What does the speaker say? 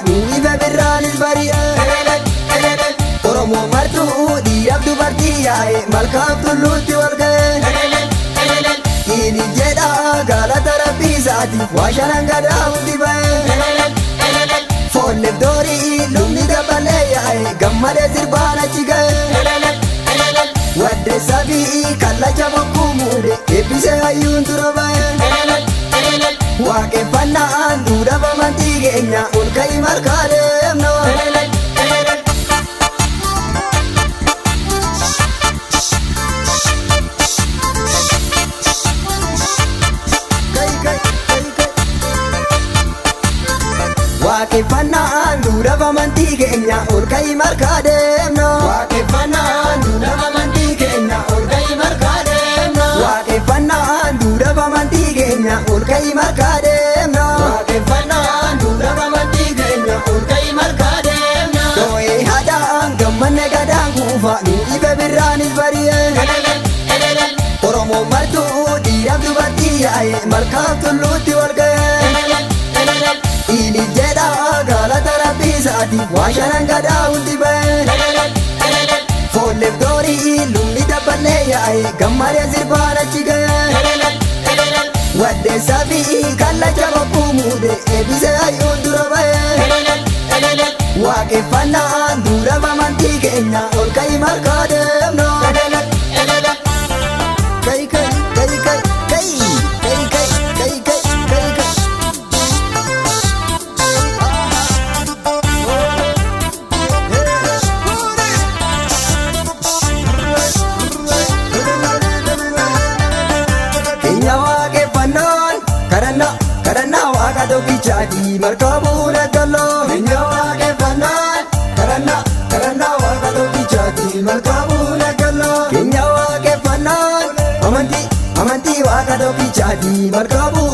Inni beberraan bari'ee Oromoo martuu dhiiraaf dubartii yaa'e malkaaf tulluutti wal ga'e Inni jedha galata rabbii isaati waa shanan gadaa hundi ba'e Foolleef doorii lubni dabalee yaa'e gammadee sirbaan achi ga'e Waddeessa fi kallacha bokkuu muude eebbisee hayyuun dura ba'e Waaqeffannaan duudhaa amantii keenya ol ka'ii markaa deemna. Waaqeffannaan duudhaa amantii keenya ol ka'ii markaa deemna. Waaqeffannaan duudhaa nu ife birraanis bari'ee Oromoon martuu dhiiraaf dubartii yaa'e malkaaf tulluutti wal ga'ee Dhiiniif jedha galata rabbii isaati waa shanan gadaa hundi ba'ee Foolleef doorii lubni dabballee yaa'e gammadee sirbaan achi ga'ee Waddeessaa fi kallacha bokkuu muude eebbisee hayyuun dura ba'ee Waaqeffannaan dura amantii keenya ol ka'i markaa deemnu Kai kai kai kai kai kai kai kai kai kai Keenya waaqeffannaan kadhannaa waaqa tokkichaati markaa bu'uura galloo Keenya waaqeffannaan kadhannaa waaqa tokkichaati markaa bu'uura galloo Keenya waaqeffannaan amantii waaqa tokkichaati markaa bu'uura